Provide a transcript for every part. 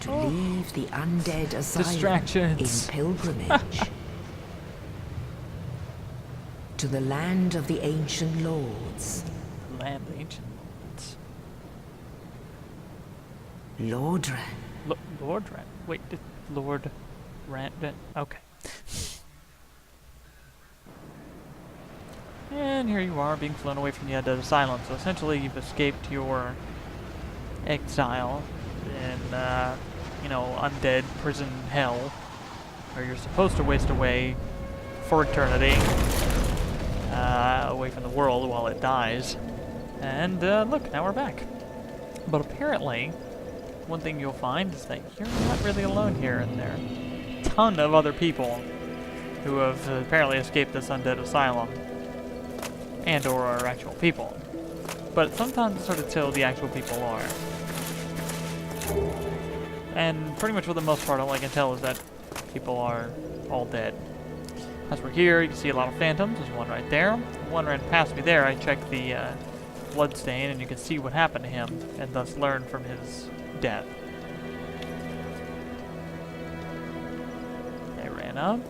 To leave the undead asylum Distractions. in pilgrimage. To the land of the ancient lords. Land of the ancient lords. Lordran. Lord Rat. Wait, Lord Rat. Okay. And here you are, being flown away from the Undead Asylum. So essentially, you've escaped your exile in, you know, undead prison hell, where you're supposed to waste away for eternity, away from the world while it dies. And look, now we're back. But apparently, one thing you'll find is that you're not really alone here, and there are a ton of other people who have apparently escaped this undead asylum, and or are actual people. But sometimes it's hard to tell who the actual people are. And pretty much for the most part, all I can tell is that people are all dead. As we're here, you can see a lot of phantoms. There's one right there. One ran past me there. I checked the bloodstain, and you can see what happened to him, and thus learn from his death. They ran up,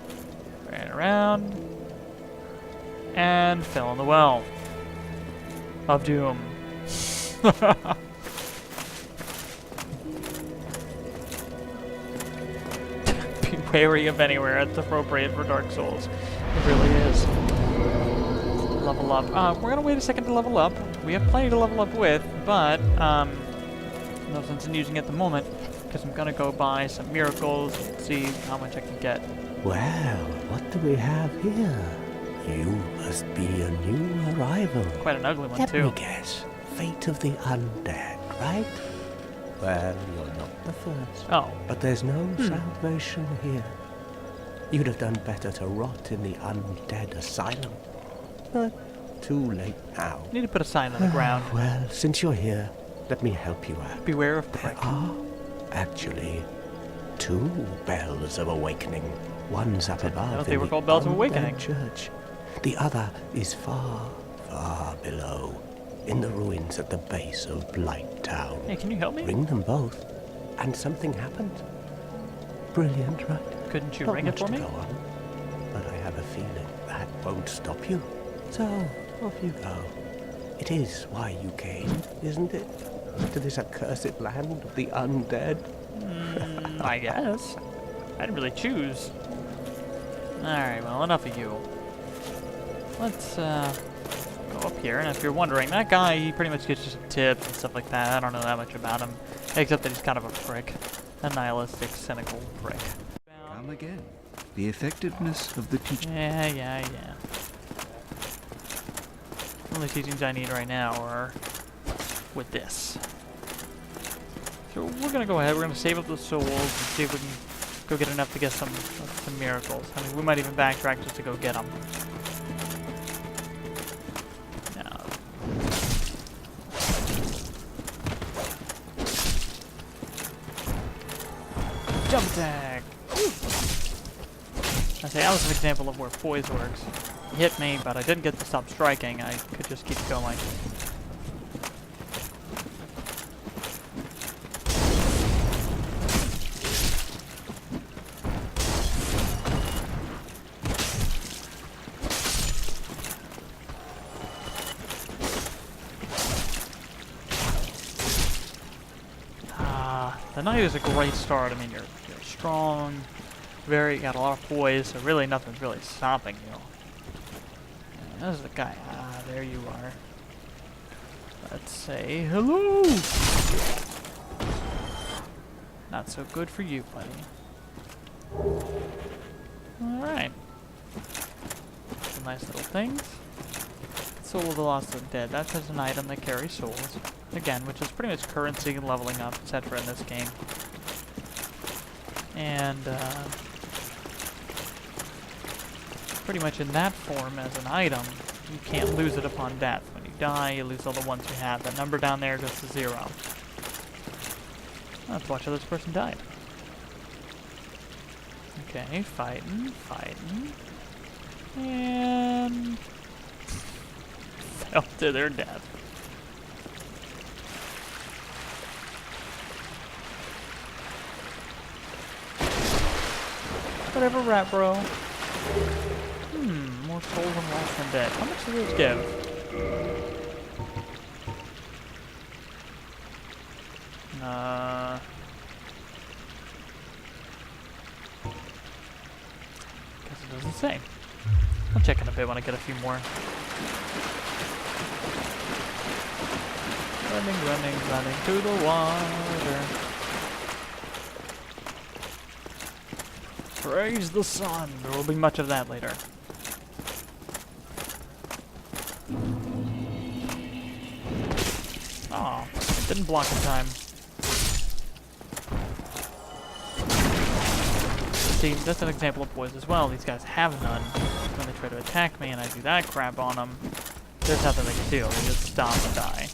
ran around, and fell in the well of doom. Be wary of anywhere. It's appropriate for Dark Souls. It really is. Level up. We're gonna wait a second to level up. We have plenty to level up with, but no sense in using it at the moment, because I'm gonna go buy some miracles and see how much I can get. Well, what do we have here? You must be a new arrival. Quite an ugly one, Let too. me guess. Fate of the undead, right? Well, you're not the first. Oh. But there's no salvation here. You'd have done better to rot in the undead asylum. But too late now. Need to put a sign on the ground. Well, since you're here, let me help you out. Beware of There prick. are actually 2 bells of awakening. One's up above they in were the called bells of undead awakening. church. The other is far, far below, in the ruins at the base of Blight Town. Hey, can you help me? Ring them both, and something happens. Brilliant, right? Couldn't you Not ring it much for to me? go on, but I have a feeling that won't stop you. So, off you go. It is why you came, isn't it? To this accursed land of the undead? I guess. I didn't really choose. Alright, well, enough of you. Let's, go up here, and if you're wondering, that guy, he pretty much gets just some tips and stuff like that. I don't know that much about him, except that he's kind of a prick. A nihilistic, cynical prick. Come again. The effectiveness of the teaching. Yeah. The only teachings I need right now are with this. So we're gonna go ahead, we're gonna save up the souls and see if we can go get enough to get some miracles. I mean, we might even backtrack just to go get them. Now, jump attack! I say, that was an example of where poise works. He hit me, but I didn't get to stop striking. I could just keep going. The knight is a great start. I mean, you're strong, got a lot of poise, so really nothing's really stopping you. And there's the guy. Ah, there you are. Let's say hello. Not so good for you, buddy. Alright. Some nice little things. Soul of the Lost and Dead. That's just an item that carries souls. Again, which is pretty much currency and leveling up, etc. in this game. And, pretty much in that form as an item, you can't lose it upon death. When you die, you lose all the ones you have. That number down there goes to 0. Let's watch how this person died. Okay, fighting. And fell to their death. Whatever, rat bro. More souls and less undead. How much do those give? Guess it doesn't say. I'll check in a bit when I get a few more. Running to the water. Praise the sun. There will be much of that later. Oh, it didn't block in time. See, that's an example of poise as well. These guys have none. When they try to attack me and I do that crap on them, there's nothing they can do. They just stop and die.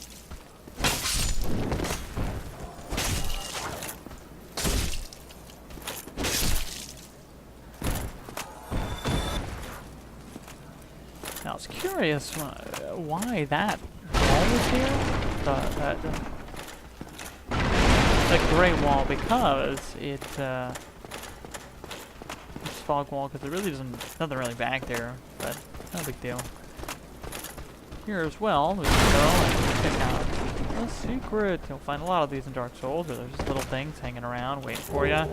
Now, I was curious why that wall was here. The gray wall, because it's fog wall, because it really doesn't, nothing really back there, but no big deal. Here as well, we can go and check out a secret. You'll find a lot of these in Dark Souls, where there's just little things hanging around waiting for you.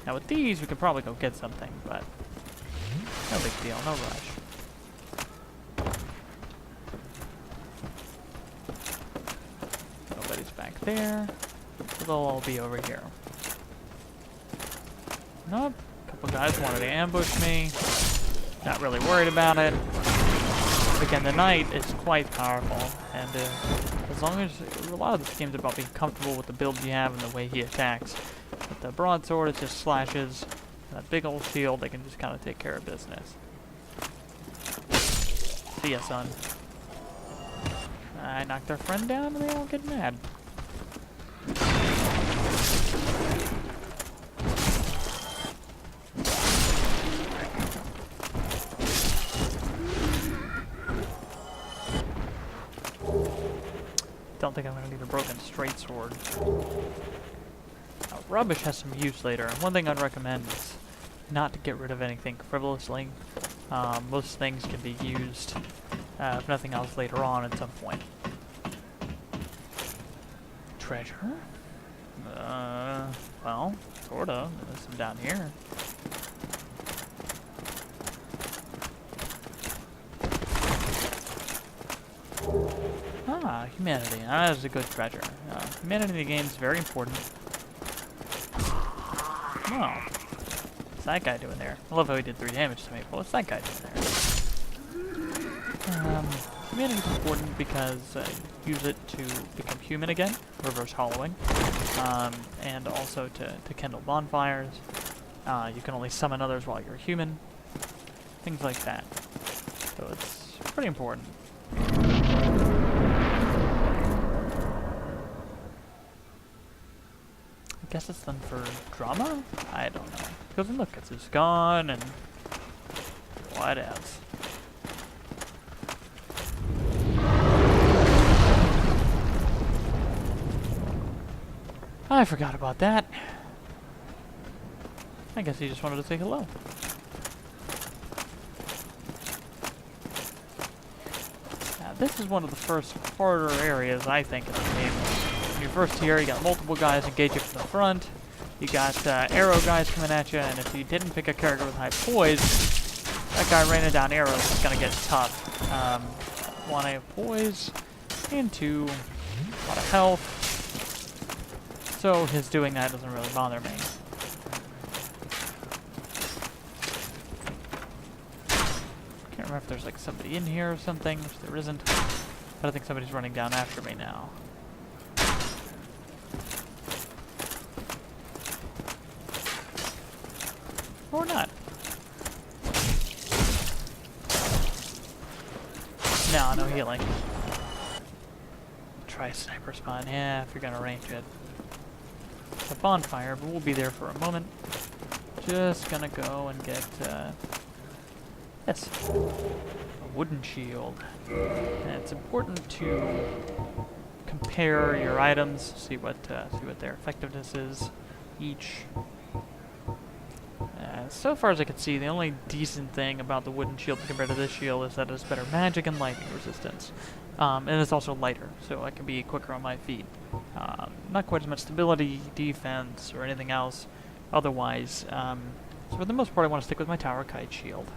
Now with these, we could probably go get something, but no big deal, no rush. Nobody's back there, so they'll all be over here. Nope. Couple guys wanted to ambush me. Not really worried about it. Again, the knight is quite powerful, and as long as a lot of this game's about being comfortable with the build you have and the way he attacks. With the broadsword, it just slashes. That big old shield, they can just kind of take care of business. See ya, son. I knocked their friend down, and they all get mad. Don't think I'm going to need a broken straight sword. Now, rubbish has some use later. One thing I'd recommend is not to get rid of anything frivolously. Most things can be used, if nothing else, later on at some point. Treasure? Well, sorta. There's some down here. Ah, humanity. That is a good treasure. Humanity in the game is very important. Oh. What's that guy doing there? I love how he did 3 damage to me, but what's that guy doing there? Humanity is important because you use it to become human again, reverse hollowing, and also to kindle bonfires. You can only summon others while you're human. Things like that. So it's pretty important. I guess it's done for drama? I don't know. Because look, it's his gun and what else? I forgot about that. I guess he just wanted to say hello. Now, this is one of the first harder areas, I think, in the game. When you're first here, you got multiple guys engaging from the front. You got arrow guys coming at you, and if you didn't pick a character with high poise, that guy raining down arrows is going to get tough. 1, I have poise, and 2, a lot of health. So his doing that doesn't really bother me. Can't remember if there's like somebody in here or something, which there isn't. But I think somebody's running down after me now. Or not. No, no healing. Try sniper spawn. Yeah, if you're gonna range it. It's a bonfire, but we'll be there for a moment. Just gonna go and get this. A wooden shield. And it's important to compare your items, see what their effectiveness is each. So far as I can see, the only decent thing about the wooden shield compared to this shield is that it's better magic and lightning resistance. And it's also lighter, so I can be quicker on my feet. Not quite as much stability, defense, or anything else otherwise. So for the most part, I want to stick with my Tower Kite shield.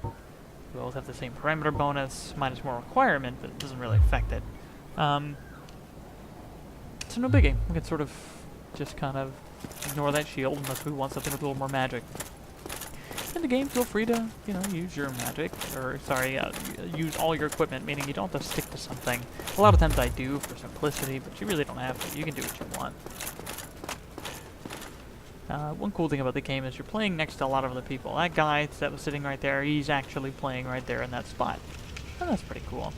We both have the same parameter bonus, minus more requirement, but it doesn't really affect it. So no biggie. We can sort of just kind of ignore that shield unless we want something with a little more magic. In the game, feel free to, you know, use your magic, or sorry, use all your equipment, meaning you don't have to stick to something. A lot of times I do for simplicity, but you really don't have to. You can do what you want. One cool thing about the game is you're playing next to a lot of other people. That guy that was sitting right there, he's actually playing right there in that spot. And that's pretty cool.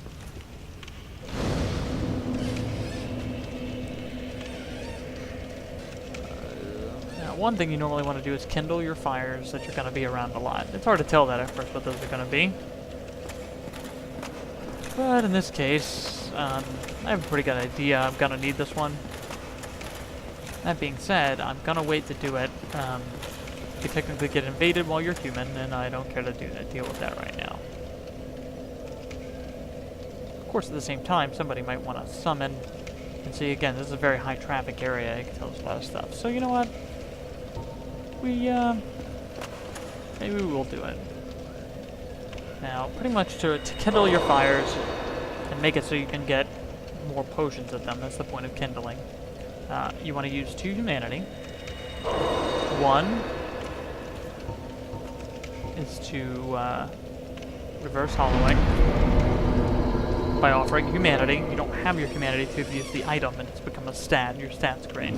Now, one thing you normally want to do is kindle your fires that you're going to be around a lot. It's hard to tell that at first what those are going to be. But in this case, I have a pretty good idea. I'm going to need this one. That being said, I'm gonna wait to do it. You technically get invaded while you're human, and I don't care to deal with that right now. Of course, at the same time, somebody might want to summon. And see, again, this is a very high traffic area. It can tell us a lot of stuff. So you know what? Maybe we will do it. Now, pretty much to kindle your fires and make it so you can get more potions at them. That's the point of kindling. You want to use 2 humanity. 1 is to reverse hollowing by offering humanity. You don't have your humanity to use the item, and it's become a stat. Your stat's great.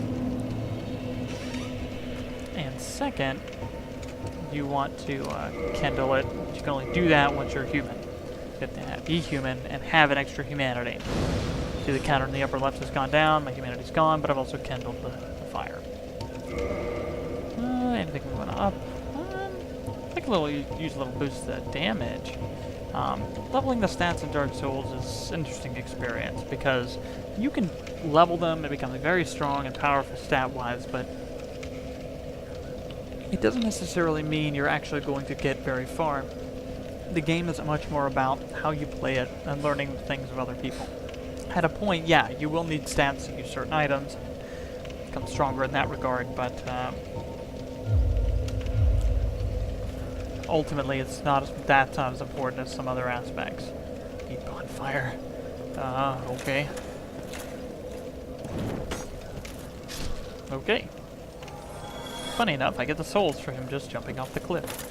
And second, you want to kindle it. You can only do that once you're human. You have to be human and have an extra humanity. See, the counter in the upper left has gone down, my humanity's gone, but I've also kindled the fire. Anything we want to up? I think use a little boost to damage. Leveling the stats in Dark Souls is an interesting experience because you can level them and become very strong and powerful stat-wise, but it doesn't necessarily mean you're actually going to get very far. The game is much more about how you play it and learning the things of other people. At a point, yeah, you will need stats to use certain items, become stronger in that regard, but ultimately it's not as important as some other aspects. Need bonfire. Okay. Okay. Funny enough, I get the souls for him just jumping off the cliff.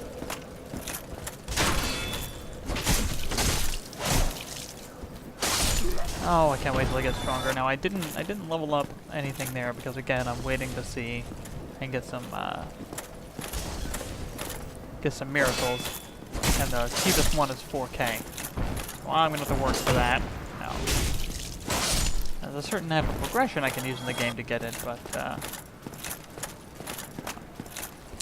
Oh, I can't wait till I get stronger. Now I didn't level up anything there because again I'm waiting to see and get some miracles. And the cheapest one is 4K. Well, I'm gonna have to work for that. No. There's a certain type of progression I can use in the game to get it, but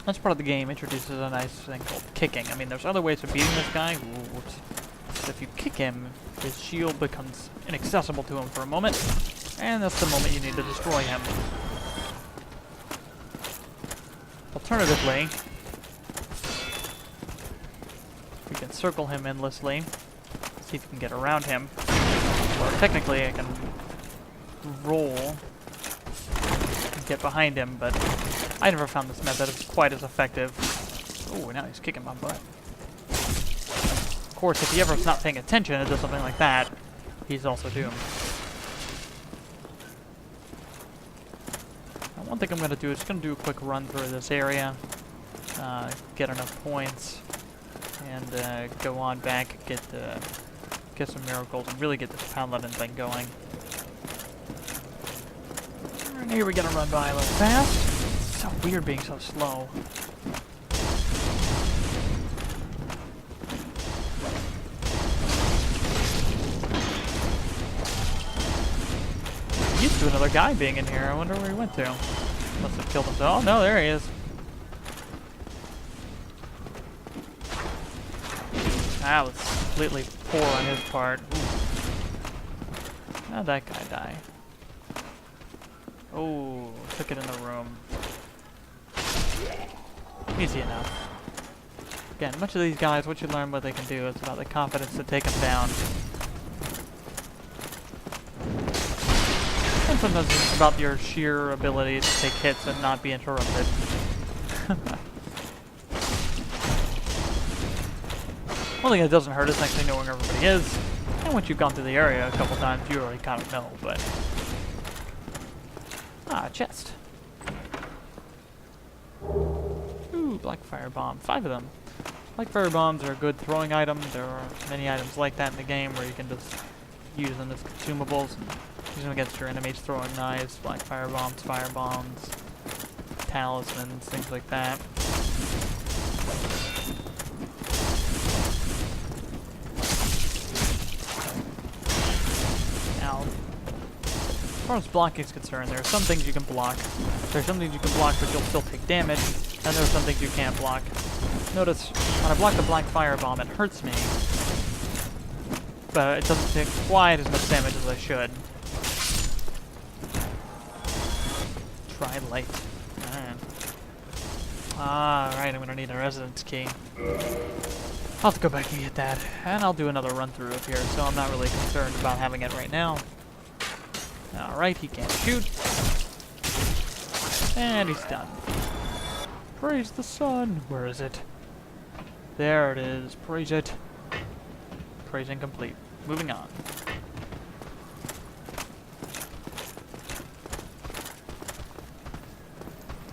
that's part of the game introduces a nice thing called kicking. I mean, there's other ways of beating this guy. Whoops. So if you kick him, his shield becomes inaccessible to him for a moment, and that's the moment you need to destroy him. Alternatively, we can circle him endlessly, see if we can get around him. Or technically, I can roll and get behind him, but I never found this method as quite as effective. Oh, now he's kicking my butt. Of course, if he ever's not paying attention and does something like that, he's also doomed. Now, one thing I'm going to do is just going to do a quick run through this area, get enough points, and go on back, get some miracles, and really get this Paladin thing going. And here we're going to run by a little fast. It's so weird being so slow. Used to another guy being in here. I wonder where he went to. Must have killed himself. Oh no, there he is. That was completely poor on his part. Ooh. How'd that guy die? Oh, took it in the room. Easy enough. Again, much of these guys, what you learn what they can do, it's about the confidence to take them down. And sometimes it's about your sheer ability to take hits and not be interrupted. One thing that doesn't hurt is actually knowing where everybody is. And once you've gone through the area a couple times, you already kind of know, but... Ah, chest. Ooh, black fire bomb. 5 of them. Black fire bombs are a good throwing item. There are many items like that in the game where you can just use them as consumables. And use them against your enemies, throwing knives, black fire bombs, talismans, things like that. Now, as far as blocking is concerned, there are some things you can block. There are some things you can block, but you'll still take damage. And there are some things you can't block. Notice, when I block the black fire bomb, it hurts me. But it doesn't take quite as much damage as I should. Try light. Alright, I'm gonna need a residence key. I'll have to go back and get that. And I'll do another run through of here, so I'm not really concerned about having it right now. Alright, he can't shoot. And he's done. Praise the sun. Where is it? There it is. Praise it. Praising complete. Moving on.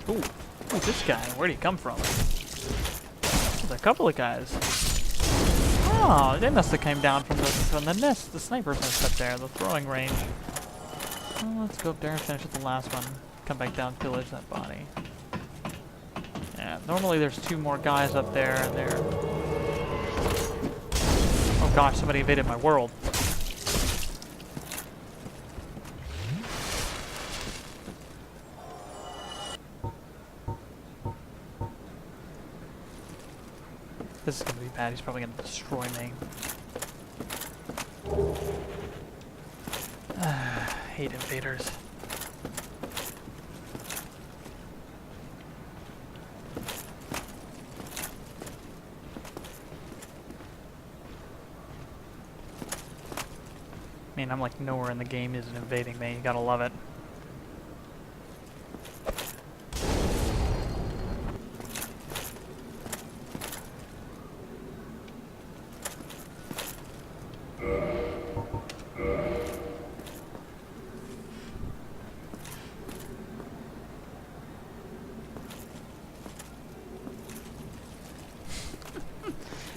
Ooh. Who's this guy? Where'd he come from? There's a couple of guys. Oh, they must have came down from the nest, the sniper's nest up there, the throwing range. Well, let's go up there and finish with the last one. Come back down, pillage that body. Yeah, normally there's 2 more guys up there, and they're... Oh gosh, somebody invaded my world. This is gonna be bad, he's probably gonna destroy me. Hate invaders. I mean, I'm like nowhere in the game isn't invading me. You gotta love it.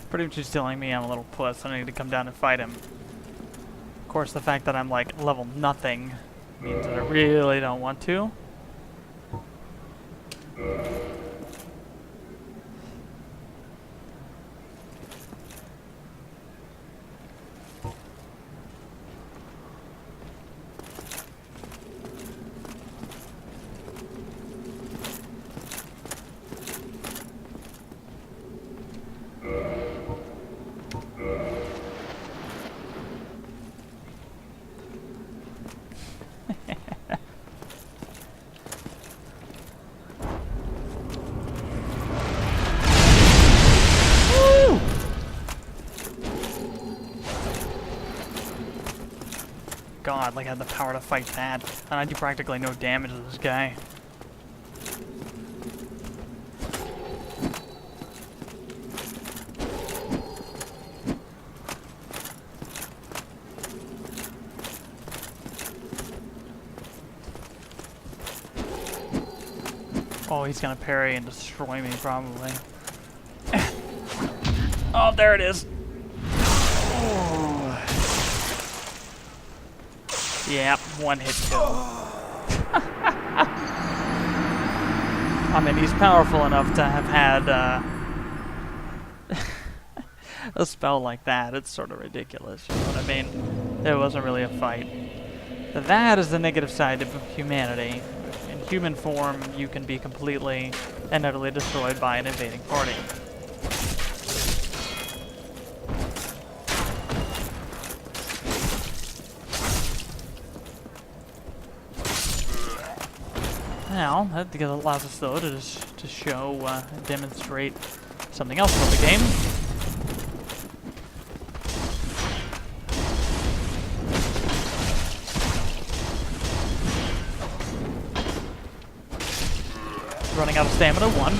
Pretty much just telling me I'm a little puss. I need to come down and fight him. Of course, the fact that I'm like level nothing means that I really don't want to. God, like I had the power to fight that. And I do practically no damage to this guy. Oh, he's gonna parry and destroy me, probably. Oh, there it is. Yep, one hit kill. I mean, he's powerful enough to have had a spell like that. It's sort of ridiculous, you know what I mean? It wasn't really a fight. That is the negative side of humanity. In human form, you can be completely and utterly destroyed by an invading party. Now, that allows us, though, to show, demonstrate something else about the game. Running out of stamina, 1.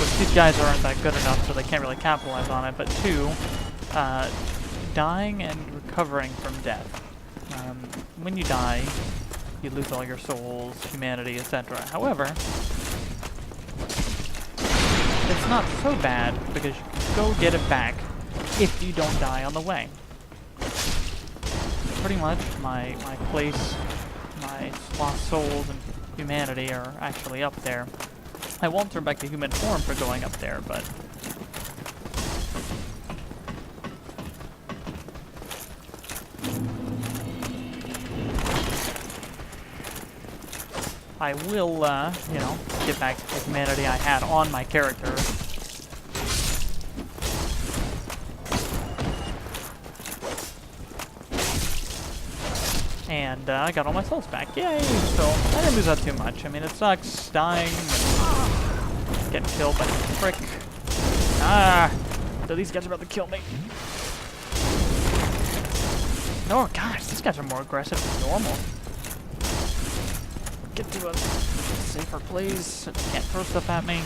Which these guys aren't that good enough, so they can't really capitalize on it, but 2, dying and recovering from death. When you die, you lose all your souls, humanity, etc. However, it's not so bad because you can go get it back if you don't die on the way. Pretty much my place, my lost souls and humanity are actually up there. I won't turn back to human form for going up there, but I will, you know, get back to the humanity I had on my character. And I got all my souls back. Yay! So I didn't lose out too much. I mean, it sucks dying and getting killed by the frick. Ah! So these guys are about to kill me. Oh gosh, these guys are more aggressive than normal. Get to a safer place so they can't throw stuff at me.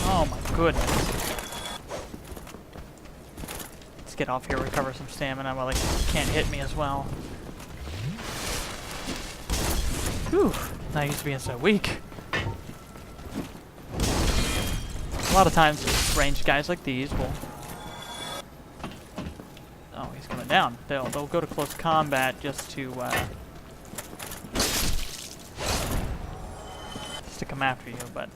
Oh my goodness. Let's get off here, recover some stamina while they can't hit me as well. Whew, not used to being so weak. A lot of times, ranged guys like these will... Oh, he's coming down. They'll go to close combat just to come after you, but